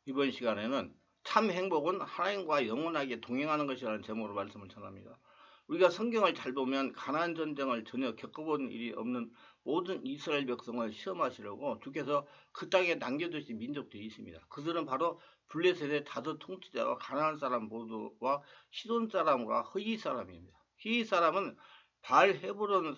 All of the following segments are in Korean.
이번 시간에는 참 행복은 하나님과 영원하게 동행하는 것이라는 제목으로 말씀을 전합니다. 우리가 성경을 잘 보면 가나안 전쟁을 전혀 겪어본 일이 없는 모든 이스라엘 백성을 시험하시려고 주께서 그 땅에 남겨두신 민족들이 있습니다. 그들은 바로 블레셋의 다섯 통치자와 가나안 사람 모두와 시돈 사람과 흐이 사람입니다. 흐이 사람은 바알 헤브론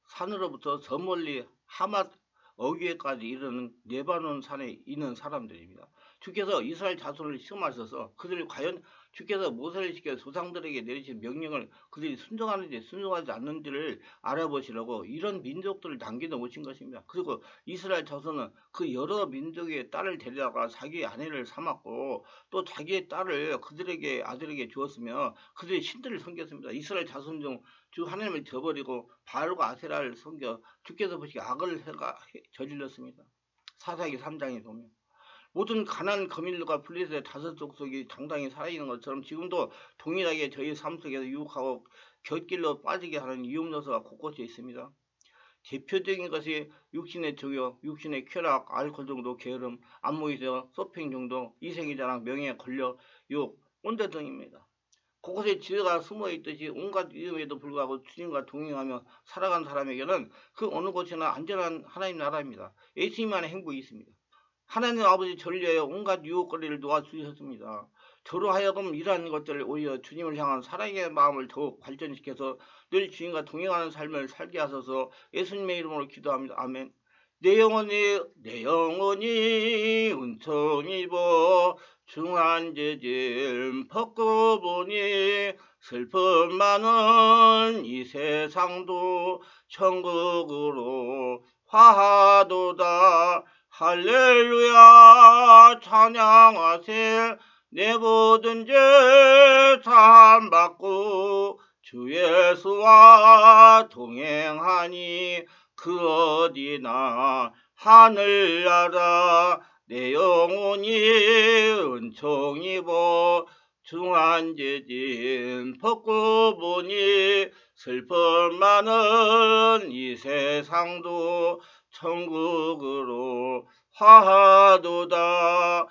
산으로부터 저 멀리 하맛 어귀에까지 이르는 레바논 산에 있는 사람들입니다. 주께서 이스라엘 자손을 시험하셔서 그들이 과연 주께서 모세를 시켜 조상들에게 내리신 명령을 그들이 순종하는지 순종하지 않는지를 알아보시려고 이런 민족들을 남겨놓으신 것입니다. 그리고 이스라엘 자손은 그 여러 민족의 딸을 데려다가 자기 아내를 삼았고 또 자기의 딸을 그들에게 아들에게 주었으며 그들이 신들을 섬겼습니다. 이스라엘 자손 중 주 하나님을 저버리고 바알과 아세라를 섬겨 주께서 보시기에 악을 저질렀습니다. 사사기 3장에 보면 모든 가난 거민들과 블레셋의 다섯 족속이 당당히 살아있는 것처럼 지금도 동일하게 저희 삶 속에서 유혹하고 곁길로 빠지게 하는 위험 요소가 곳곳에 있습니다. 대표적인 것이 육신의 정욕, 육신의 쾌락, 알코올 정도 게으름, 안목에서 쇼핑 정도, 이생의 자랑, 명예에 걸려 욕, 꼰대 등입니다. 곳곳에 지혜가 숨어있듯이 온갖 위험에도 불구하고 주님과 동행하며 살아간 사람에게는 그 어느 곳이나 안전한 하나님 나라입니다. 예수님만의 행복이 있습니다. 하나님 아버지 저를 위하여 온갖 유혹거리를 놓아주셨습니다. 저로 하여금 이러한 것들을 오히려 주님을 향한 사랑의 마음을 더욱 발전시켜서 늘 주님과 동행하는 삶을 살게 하소서. 예수님의 이름으로 기도합니다. 아멘. 내 영혼이 은총 입어 중한 죄짐 벗고 보니 슬픔 많은 이 세상도 천국으로 화하도다. 할렐루야 찬양하세. 내 모든 죄 사함받고 주 예수와 동행하니 그 어디나 하늘나라. 내 영혼이 은총 입어 중한 죄짐 벗고 보니 슬픔 많은 이 세상도 천국으로 화하도다.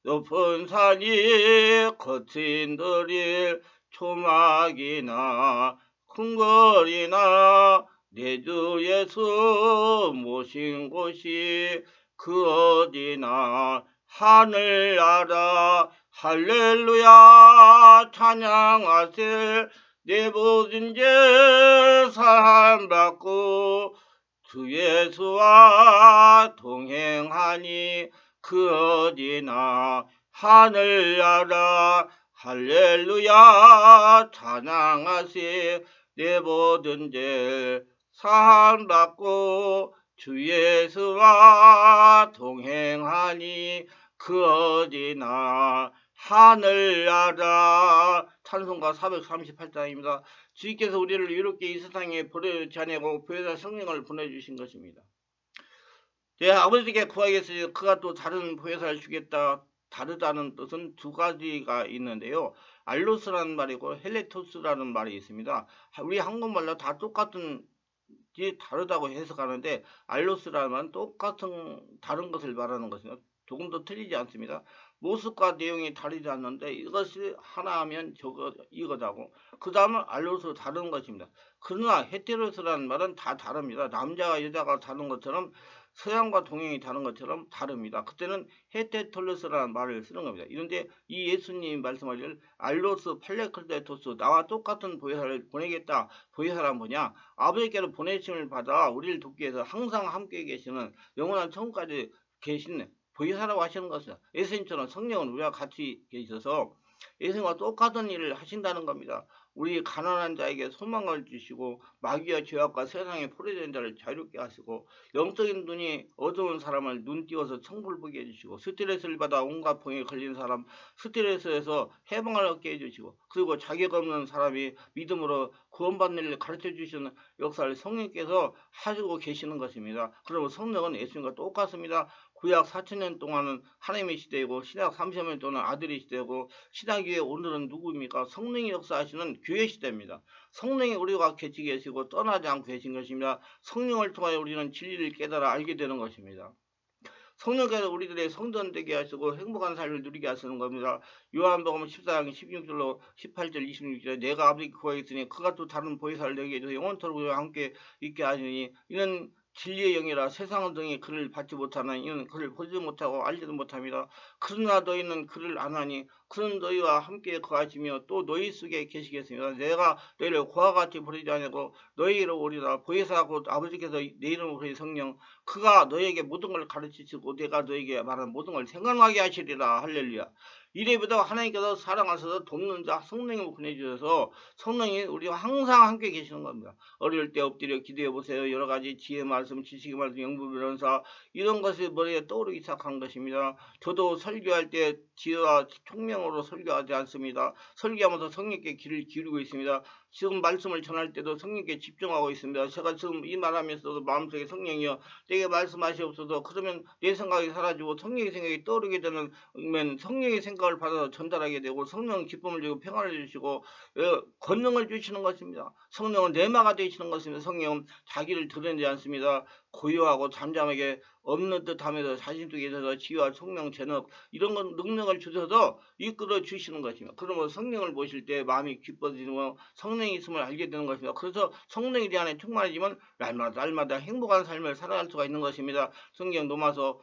높은 산이 거친 들일 초막이나 큰 거리나 내 주 예수 모신 곳이 그 어디나 하늘나라. 할렐루야 찬양하세. 내 모든 죄 사함받고 주 예수와 동행하니 그 어디나 하늘나라. 할렐루야 찬양하세. 내 모든 죄 사함받고 주 예수와 동행하니 그 어디나 하늘나라. 찬송가 438장입니다. 주께서 우리를 이렇게 이 세상에 버려지 아니하고 보혜사 성령을 보내주신 것입니다. 네, 아버지께 구하겠으니 그가 또 다른 보혜사를 주겠다. 다르다는 뜻은 두 가지가 있는데요. 알로스라는 말이고 헬레토스라는 말이 있습니다. 우리 한국말로 다 똑같은 다르다고 해석하는데 알로스라는 말은 똑같은 다른 것을 말하는 것입니다. 조금도 틀리지 않습니다. 모습과 내용이 다르지 않는데 이것이 하나하면 이거다고 그 다음은 알로스로 다른 것입니다. 그러나 헤테로스라는 말은 다 다릅니다. 남자와 여자가 다른 것처럼 서양과 동양이 다른 것처럼 다릅니다. 그때는 헤테톨로스라는 말을 쓰는 겁니다. 이런데 이 예수님이 말씀하실 알로스 팔레클레토스 나와 똑같은 보혜사를 보내겠다. 보혜사란 뭐냐? 아버지께로 보내심을 받아 우리를 돕기 위해서 항상 함께 계시는 영원한 천국까지 계신 보혜사라고 하시는 것은 예수님처럼 성령은 우리와 같이 계셔서 예수님과 똑같은 일을 하신다는 겁니다. 우리 가난한 자에게 소망을 주시고 마귀와 죄악과 세상에 포로된 자를 자유롭게 하시고 영적인 눈이 어두운 사람을 눈 띄워서 천국을 보게 해주시고 스트레스를 받아 온갖 병에 걸린 사람 스트레스에서 해방을 얻게 해주시고 그리고 자격 없는 사람이 믿음으로 구원받는 일을 가르쳐 주시는 역사를 성령께서 하시고 계시는 것입니다. 그리고 성령은 예수님과 똑같습니다. 구약 4000년 동안은 하나님의 시대이고 신약 30년 동안은 아들의 시대고 신약 이후에 오늘은 누구입니까? 성령이 역사하시는 교회 시대입니다. 성령이 우리와 같이 계시고 떠나지 않고 계신 것입니다. 성령을 통하여 우리는 진리를 깨달아 알게 되는 것입니다. 성령께서 우리들의 성전 되게 하시고 행복한 삶을 누리게 하시는 겁니다. 요한복음 14장 16절로 18절 26절에 내가 아버지 구하였으니 그가 또 다른 보혜사를 내게 해서 영원토록 우리와 함께 있게 하시니 이는 진리의 영이라 세상은 등에 그를 받지 못하는 이는 그를 보지 못하고 알지도 못합니다. 그러나 너희는 그를 아나니 그는 너희와 함께 거하시며 또 너희 속에 계시겠습니다. 내가 너희를 고와 같이 부르지 아니하고 너희로 오리라. 보혜사 곧 아버지께서 내 이름으로 부르신 성령 그가 너희에게 모든 걸 가르치시고 내가 너희에게 말하는 모든 걸 생각나게 하시리라. 할렐루야. 이래보다 하나님께서 사랑하셔서 돕는 자 성령님을 보내주셔서 성령이 우리와 항상 함께 계시는 겁니다. 어릴 때 엎드려 기도해 보세요. 여러 가지 지혜 말씀, 지식의 말씀, 영부 변호사 이런 것이 머리에 떠오르기 시작한 것입니다. 저도 설교할 때 지혜와 총명으로 설교하지 않습니다. 설교하면서 성령께 귀를 기울이고 있습니다. 지금 말씀을 전할 때도 성령께 집중하고 있습니다. 제가 지금 이 말하면서도 마음속에 성령이여 내게 말씀하시옵소서. 그러면 내 생각이 사라지고 성령의 생각이 떠오르게 되는 성령의 생각을 받아서 전달하게 되고 성령은 기쁨을 주고 평안을 주시고 권능을 주시는 것입니다. 성령은 내마가 되시는 것입니다. 성령은 자기를 드러내지 않습니다. 고요하고 잠잠하게 없는 듯하면서 자신 속에 있어서 지혜와 총명, 전업 이런 건 능력을 주셔서 이끌어 주시는 것입니다. 그러면 성령을 보실 때 마음이 기뻐지고 성령이 있음을 알게 되는 것입니다. 그래서 성령에 대한 충만해지면 날마다 행복한 삶을 살아갈 수가 있는 것입니다. 성경 로마서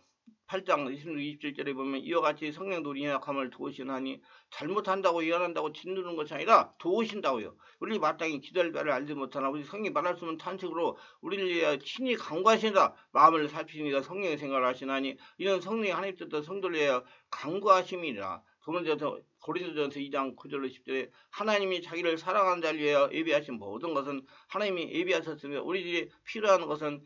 8장 26, 27절에 보면 이와 같이 성령도 우리 연약함을 도우시나니 잘못한다고 예언한다고 짓누르는 것이 아니라 도우신다고요. 우리 마땅히 기도할 바를 알지 못하나 우리 성령이 말할 수 없는 탄식으로 우리를 위하여 친히 간구하시니라. 마음을 살피시니까 성령의 생각을 하시나니 이는 성령이 하나님 뜻대로 성도를 위하여 간구하심이라. 고린도전서 2장 9절로 10절에 하나님이 자기를 사랑하는 자를 위하여 예비하신 모든 것은 하나님이 예비하셨으며 우리들이 필요한 것은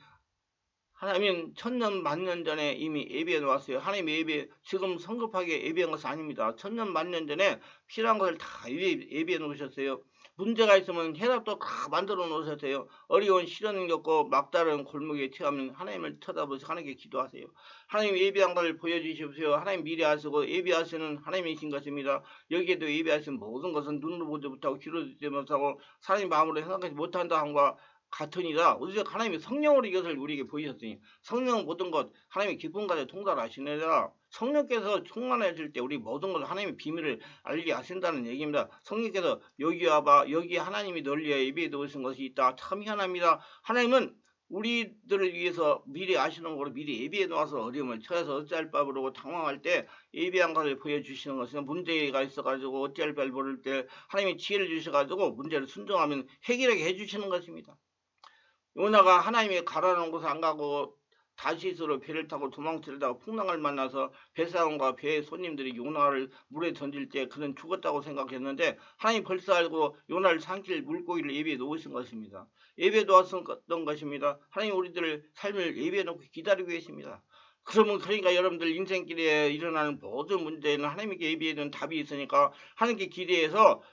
하나님은 천년 만년 전에 이미 예비해 놓았어요. 하나님이 지금 성급하게 예비한 것은 아닙니다. 천년 만년 전에 필요한 것을 다 예비해 놓으셨어요. 문제가 있으면 해답도 다 만들어 놓으셨어요. 어려운 시련을 겪고 막다른 골목에 처하면 하나님을 쳐다보시고 하나님께 기도하세요. 하나님 예비한 것을 보여주십시오. 하나님 미리 아시고 예비하시는 하나님이신 것입니다. 여기에도 예비하신 모든 것은 눈으로 보지 못하고 귀로 듣지 못하고 사람의 마음으로 생각하지 못한다 함과 같으니라. 오직 하나님이 성령으로 이것을 우리에게 보이셨으니 성령은 모든 것 하나님의 기쁨 가운데 통달하시느라. 성령께서 충만해질 때 우리 모든 것 하나님의 비밀을 알게 하신다는 얘기입니다. 성령께서 여기 와봐 여기 하나님이 널 위하여 예비해 놓으신 것이 있다. 참 희한합니다. 하나님은 우리들을 위해서 미리 아시는 거로 미리 예비해 놓아서 어려움을 처해서 어찌할 바 모르고 당황할 때 예비한 것을 보여주시는 것은 문제가 있어가지고 어찌할 바 모를 때 하나님이 지혜를 주셔가지고 문제를 순종하면 해결하게 해주시는 것입니다. 요나가 하나님이 가라는 곳에 안 가고 다시스로 배를 타고 도망치려다가 풍랑을 만나서 배사원과 배의 손님들이 요나를 물에 던질 때 그는 죽었다고 생각했는데 하나님이 벌써 알고 요나를 삼킬 물고기를 예비해 놓으신 것입니다. 예비해 놓았던 것입니다. 하나님 우리들을 삶을 예비해 놓고 기다리고 계십니다. 그러니까 여러분들 인생길에 일어나는 모든 문제는 하나님께 예비해둔 답이 있으니까 하나님께 기도해서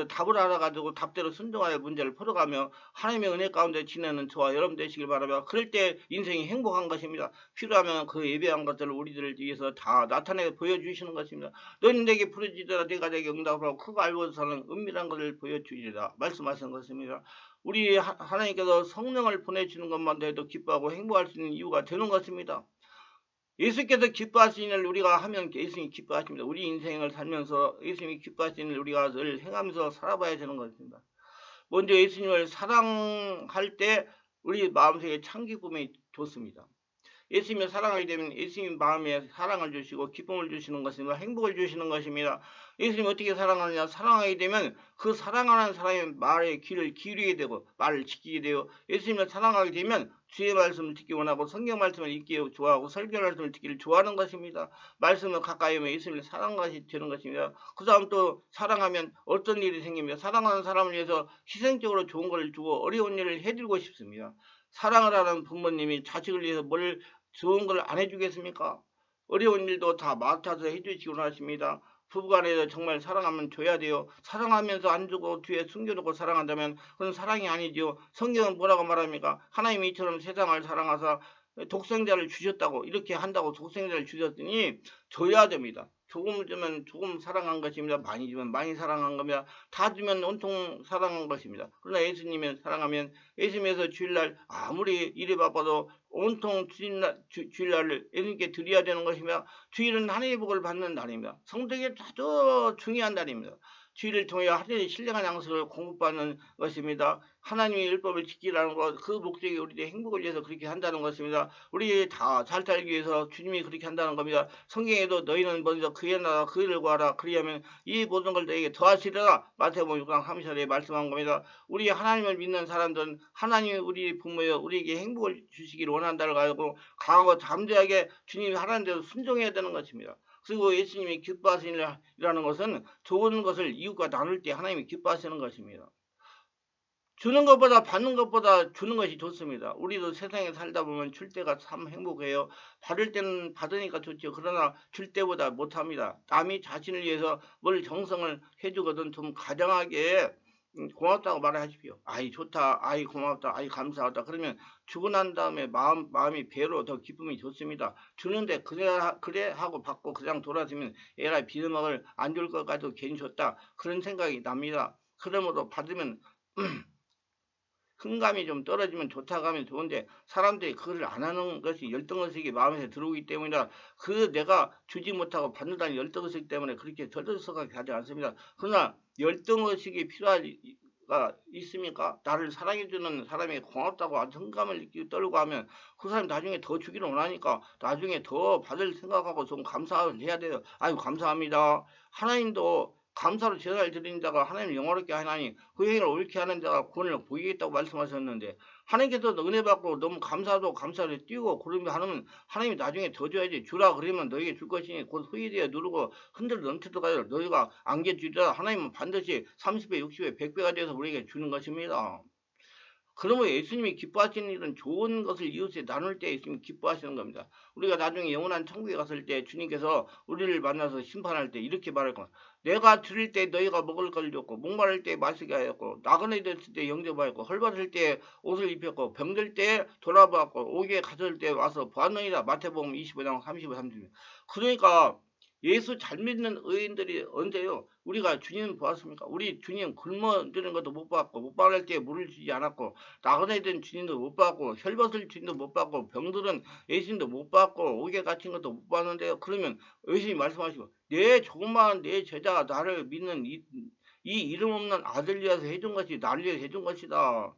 답을 알아가지고 답대로 순종하여 문제를 풀어가며 하나님의 은혜 가운데 지내는 저와 여러분 되시길 바라며 그럴 때 인생이 행복한 것입니다. 필요하면 그 예비한 것들을 우리들을 위해서 다 나타내 보여주시는 것입니다. 너는 내게 부르짖으라 내가 내게 응답을 하고 그거 알고서는 은밀한 것을 보여주리라 말씀하신 것입니다. 우리 하나님께서 성령을 보내주는 것만 해도 기뻐하고 행복할 수 있는 이유가 되는 것입니다. 예수께서 기뻐하시는 일을 우리가 하면 예수님이 기뻐하십니다. 우리 인생을 살면서 예수님이 기뻐하시는 일을 우리가 늘 행하면서 살아봐야 되는 것입니다. 먼저 예수님을 사랑할 때 우리 마음속에 참 기쁨이 좋습니다. 예수님을 사랑하게 되면 예수님 마음에 사랑을 주시고 기쁨을 주시는 것입니다. 행복을 주시는 것입니다. 예수님 어떻게 사랑하느냐? 사랑하게 되면 그 사랑하는 사람의 말에 귀를 기울이게 되고 말을 지키게 되고 예수님을 사랑하게 되면 주의 말씀을 듣기 원하고 성경 말씀을 읽기 좋아하고 설교 말씀을 듣기를 좋아하는 것입니다. 말씀을 가까이 오면 예수님을 사랑하게 되는 것입니다. 그 다음 또 사랑하면 어떤 일이 생깁니다. 사랑하는 사람을 위해서 희생적으로 좋은 걸 주고 어려운 일을 해드리고 싶습니다. 사랑을 하는 부모님이 자식을 위해서 뭘 좋은 걸 안 해주겠습니까? 어려운 일도 다 맡아서 해주시곤 하십니다. 부부간에서 정말 사랑하면 줘야 돼요. 사랑하면서 안 주고 뒤에 숨겨놓고 사랑한다면 그건 사랑이 아니죠. 성경은 뭐라고 말합니까? 하나님이 이처럼 세상을 사랑하사 독생자를 주셨다고 이렇게 한다고 독생자를 주셨으니 줘야 됩니다. 조금 주면 조금 사랑한 것입니다. 많이 주면 많이 사랑한 겁니다. 다 주면 온통 사랑한 것입니다. 그러나 예수님을 사랑하면 예수님에서 주일날 아무리 일이 바빠도 온통 주일날을 예수님께 드려야 되는 것이며 주일은 하나님의 복을 받는 날입니다. 성도에게 아주 중요한 날입니다. 주일을 통해 하나님의 신령한 양식을 공급받는 것입니다. 하나님의 율법을 지키라는 것, 그 목적이 우리의 행복을 위해서 그렇게 한다는 것입니다. 우리 다 잘 살기 위해서 주님이 그렇게 한다는 겁니다. 성경에도 너희는 먼저 그의 나라 그를 구하라 그리하면 이 모든 걸 너에게 더하시리라 마태복음 6장 30절에 말씀한 겁니다. 우리 하나님을 믿는 사람들은 하나님이 우리 부모여 우리에게 행복을 주시기를 원한다고 알고 강하고 담대하게 주님이 하라는 대로 순종해야 되는 것입니다. 그리고 예수님이 기뻐하시라는 것은 좋은 것을 이웃과 나눌 때 하나님이 기뻐하시는 것입니다. 주는 것보다 받는 것보다 주는 것이 좋습니다. 우리도 세상에 살다 보면 줄 때가 참 행복해요. 받을 때는 받으니까 좋죠. 그러나 줄 때보다 못합니다. 남이 자신을 위해서 뭘 정성을 해주거든 좀 가정하게 고맙다고 말하십시오. 아이 좋다, 아이 고맙다, 아이 감사하다. 그러면 주고 난 다음에 마음이 배로 더 기쁨이 좋습니다. 주는데 그래 하고 받고 그냥 돌아서면 에라이 비너먹을 안 줄 것 같아도 괜히 줬다. 그런 생각이 납니다. 그러므로 받으면 흥감이 좀 떨어지면 좋다고 하면 좋은데 사람들이 그걸 안 하는 것이 열등의식이 마음에 들어오기 때문이라 그 내가 주지 못하고 받는다는 열등의식 때문에 그렇게 들썩하게 하지 않습니다. 그러나 열등의식이 필요가 있습니까? 나를 사랑해주는 사람이 고맙다고 아주 흥감을 느끼고 떨고 하면 그 사람이 나중에 더 주기를 원하니까 나중에 더 받을 생각하고 좀 감사를 해야 돼요. 아유 감사합니다. 하나님도 감사로 제사를 드리는 자가 하나님을 영화롭게 하나니 그 행위를 옳게 하는 자가 구원을 보이겠다고 말씀하셨는데 하나님께서도 은혜 받고 너무 감사도 감사를 띄우고 그러면 하나님이 나중에 더 줘야지. 주라 그러면 너에게 줄 것이니 곧 후일에 누르고 흔들어 넘치도록 너희가 안개 주리라. 하나님은 반드시 30배 60배 100배가 돼서 우리에게 주는 것입니다. 그러므로 예수님이 기뻐하시는 일은 좋은 것을 이웃에 나눌 때 예수님이 기뻐하시는 겁니다. 우리가 나중에 영원한 천국에 갔을 때 주님께서 우리를 만나서 심판할 때 이렇게 말할 겁니다. 내가 드릴 때 너희가 먹을 걸 줬고 목마를 때 마시게 하였고 나그네 됐을 때 영접하였고 헐벗을 때 옷을 입혔고 병들 때 돌아보았고 옥에 갇을 때 와서 보았느니라. 마태복음 25장 35, 30. 그러니까 예수 잘 믿는 의인들이 언제요? 우리가 주님 보았습니까? 우리 주님 굶어드는 것도 못 봤고 못 받을 때 물을 주지 않았고 나그네 된 주님도 못 받고 혈벗을 주님도 못 받고 병들은 예수님도 못 받고 옥에 갇힌 것도 못 받는데요. 그러면 예수님 말씀하시고 내 조그마한 내 제자가 나를 믿는 이 이름 없는 아들 위해서 해준 것이 나를 위해서 해준 것이다.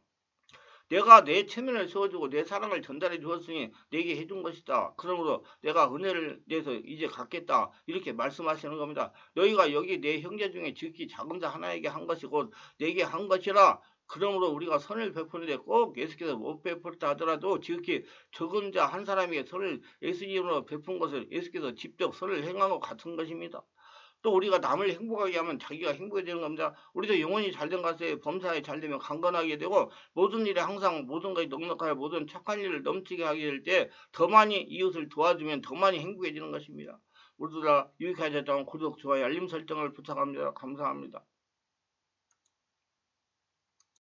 내가 내 체면을 세워주고 내 사랑을 전달해 주었으니 내게 해준 것이다. 그러므로 내가 은혜를 내서 이제 갚겠다. 이렇게 말씀하시는 겁니다. 너희가 여기 내 형제 중에 지극히 작은 자 하나에게 한 것이 곧 내게 한 것이라. 그러므로 우리가 선을 베푸는데 꼭 예수께서 못 베풀다 하더라도 지극히 적은 자 한 사람에게 선을 예수님으로 베푼 것을 예수께서 직접 선을 행한 것 같은 것입니다. 또 우리가 남을 행복하게 하면 자기가 행복해지는 겁니다. 우리도 영혼이 잘된 것에 범사에 잘되면 강건하게 되고 모든 일에 항상 모든 것이 넉넉하여 모든 착한 일을 넘치게 하게 될 때 더 많이 이웃을 도와주면 더 많이 행복해지는 것입니다. 모두 다 유익하셨다면 구독, 좋아요, 알림 설정을 부탁합니다. 감사합니다.